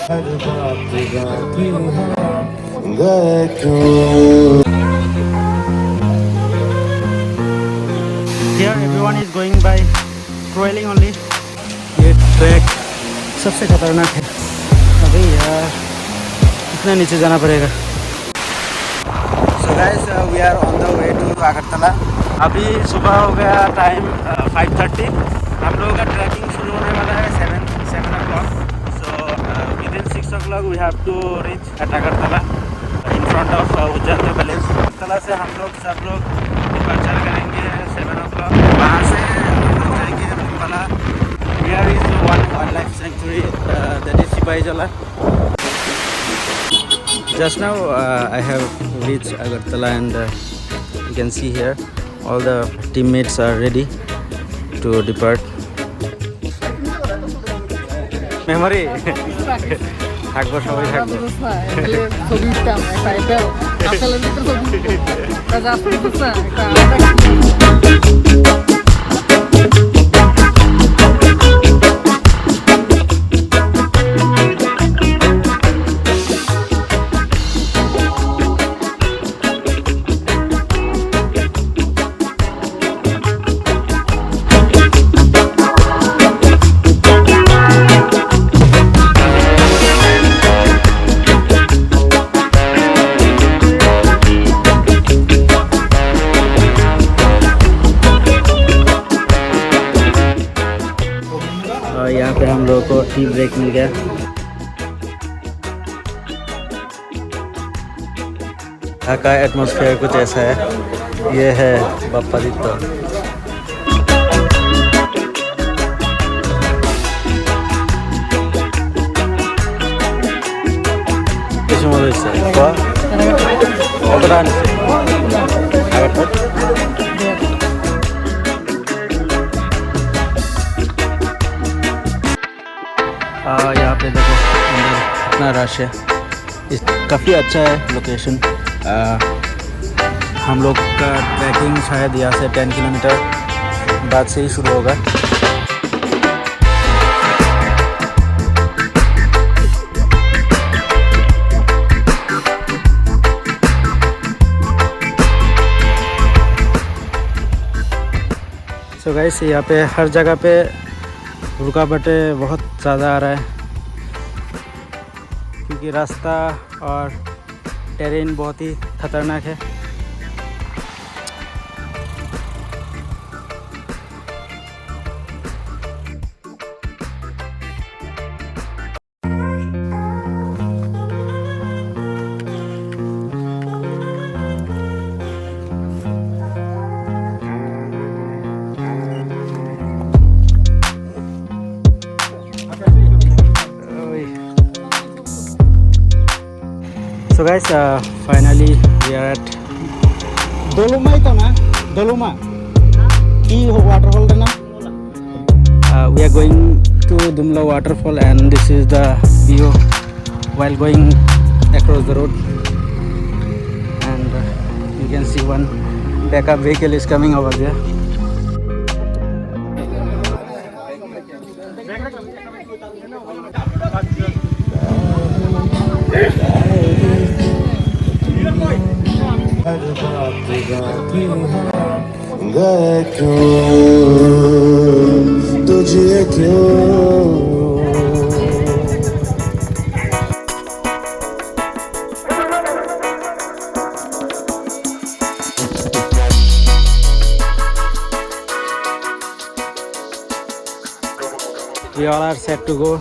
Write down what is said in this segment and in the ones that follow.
Here everyone is going by trailing only. ये track सबसे खतरनाक है. अभी यार इतना नीचे जाना पड़ेगा. So guys, we are on the way to Agartala. अभी सुबह हो गया टाइम 5:30. हम लोगों का ट्रैकिंग शुरू होने वाला है 7 o'clock. So within 6 o'clock we have to reach at Agartala in front of Ujjain palace. Agartala से हम लोग सब लोग डिपार्चर करेंगे 7 o'clock. वहाँ से हम लोग जाएंगे दुमला. Here is one wildlife sanctuary, that is Chabimura. Just now I have reached Agartala and you can see here all the teammates are ready to depart. Memory. থাকবো সবাই থাকবো. ছবি উঠতাম একটা এটাও আসলে তো ছবি কাজ আসলে তো একটা यहाँ पे हम लोगों को टी ब्रेक मिल गया. यहाँ का एटमॉस्फेयर कुछ ऐसा है. ये है बाप्पा दित्तो. কিছু মনে হচ্ছে কতটা আনছে यहाँ पे देखो अंदर इतना रश है. काफ़ी अच्छा है लोकेशन. हम लोग का ट्रैकिंग शायद यहाँ से 10 किलोमीटर बाद से ही शुरू होगा. सो गाइस, यहाँ पे हर जगह पे रुकावटें बहुत ज़्यादा आ रहा है क्योंकि रास्ता और टेरेन बहुत ही ख़तरनाक है. So guys, finally we are at Doloma ito na? Doloma. Waterfall na? We are going to Dumala waterfall and this is the view while going across the road. And you can see one backup vehicle is coming over there. तुझे क्यों we all are set to go.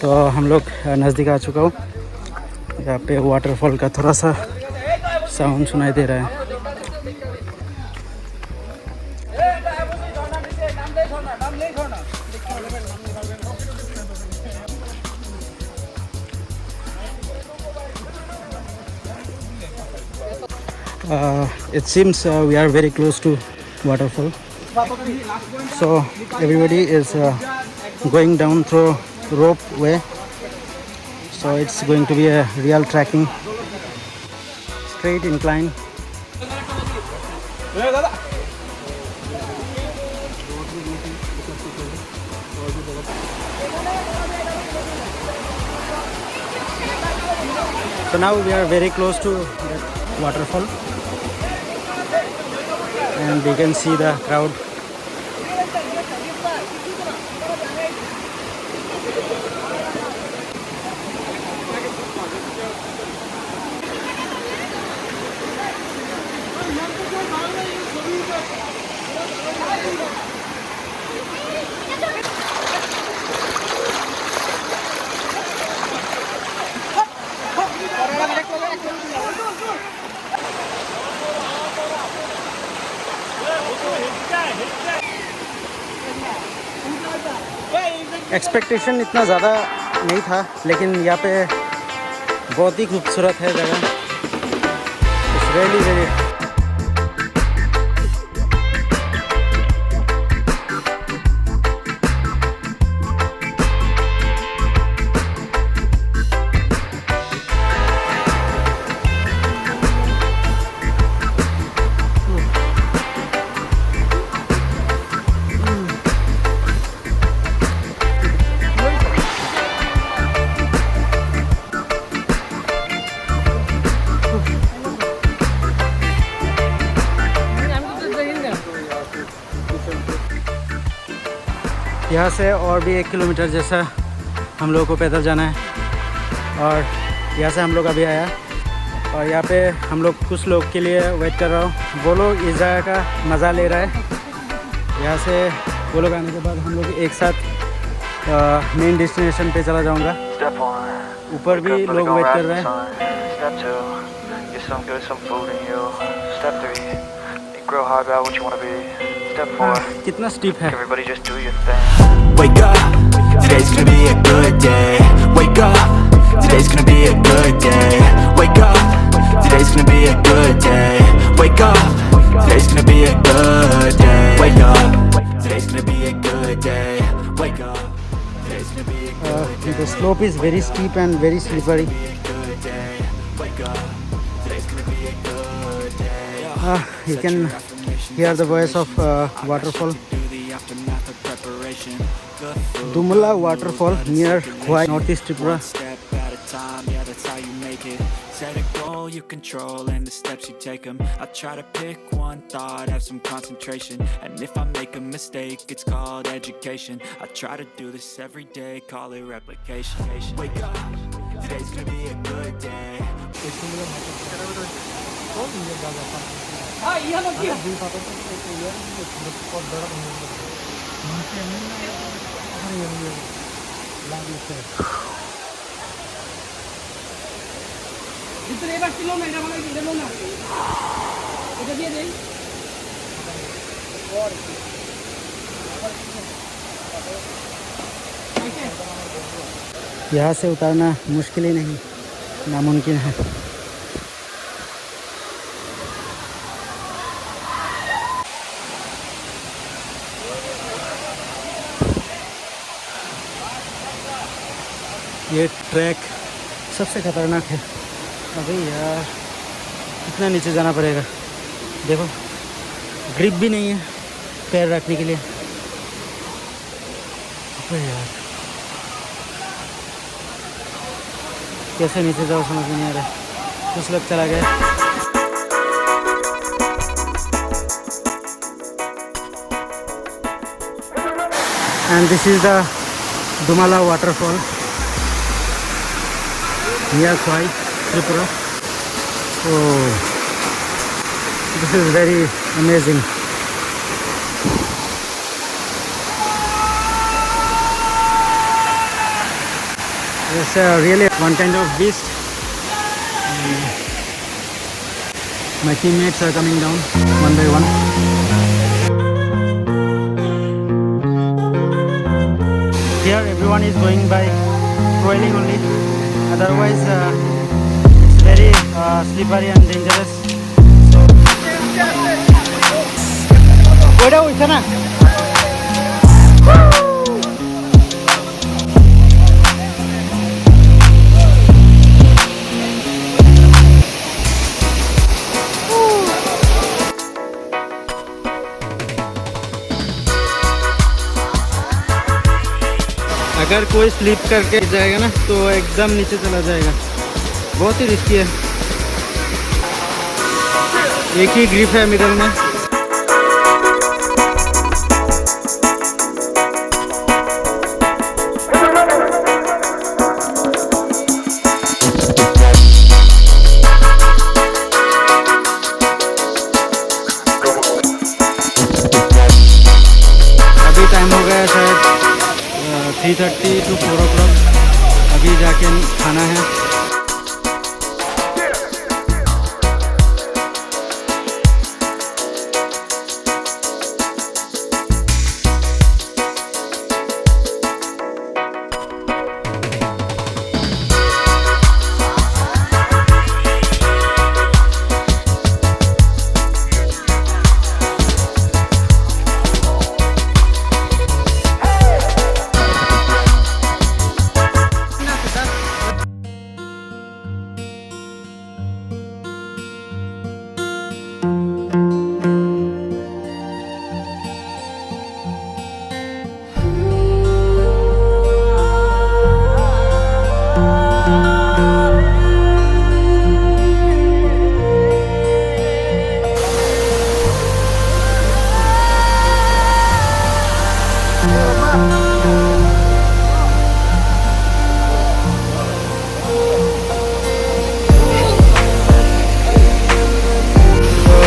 तो हम लोग नज़दीक आ चुका हूँ। यहाँ पे वाटरफॉल का थोड़ा सा साउंड सुनाई दे रहा है। It seems we are very close to waterfall, so everybody is going down through rope way, so it's going to be a real trekking, straight incline. So now we are very close to that waterfall, and we can see the crowd. Expectation इतना ज़्यादा नहीं था, लेकिन यहाँ पे बहुत ही खूबसूरत है जगह। It's really very. यहाँ से और भी 1 किलोमीटर जैसा हम लोगों को पैदल जाना है, और यहाँ से हम लोग अभी आया, और यहाँ पे हम लोग कुछ लोग के लिए वेट कर रहा हूँ। वो लोग इस जगह का मज़ा ले रहा है। यहाँ से वो लोग आने के बाद हम लोग एक साथ मेन डेस्टिनेशन पे चला जाऊँगा। ऊपर भी लोग वेट कर रहे हैं। कितना स्टीप है। Wake up, today's gonna be a good day. Wake up, today's gonna be a good day. Wake up, today's gonna be a good day. Wake up, today's gonna be a good day. Wake up, today's gonna be a good day. Wake up, today's gonna be a good day. The slope is very steep and very slippery. You can hear the voice of waterfall. Dumala waterfall near Khwai, northeast Tripura. Set a goal you control and the steps you take them. I try to pick one thought, have some concentration, and if I make a mistake, it's called education. I try to do this every day, call it replication. Wake up, today's gonna be a good day. यहाँ से उतारना मुश्किल ही नहीं, नामुमकिन है। ये track सबसे खतरनाक है। अबे यार, कितना नीचे जाना पड़ेगा। देखो, ग्रिप भी नहीं है पैर रखने के लिए। अबे यार, कैसे नीचे जाओ समझ में नहीं आ रहा। कुछ लोग चला गया। And this is the Dumala waterfall near Khwai, Tripura. Oh, this is very amazing. It's really one kind of beast. My teammates are coming down one by one. Here everyone is going by trailing only. Otherwise it's very slippery and dangerous. ওইটা উঠছে না अगर कोई slip करके जाएगा ना तो एकदम नीचे चला जाएगा. बहुत ही रिस्की है. एक ही ग्रिप है मिडल में. अभी टाइम हो गया शायद 3:30 to 4 o'clock. अभी जाके खाना है.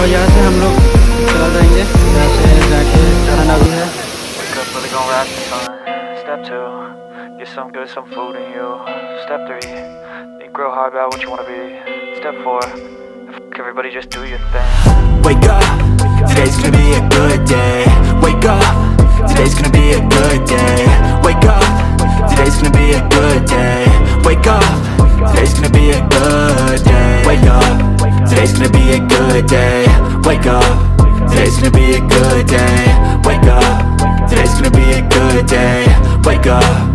यहाँ से हम लोग चला जाएंगे. यहाँ से जाके खाना भी है. Step 2, get some good, some food in you. Step 3, think real hard about what you want to be. Step 4, everybody just do your thing. Wake up, today's gonna be a good day. Wake up, today's gonna be a good day. Wake up, today's gonna be a good day. Wake up, today's gonna be a good day. Wake up, today's gonna be a good day. Wake up, today's gonna be a good day. Wake up, today's gonna be a good day. Wake up.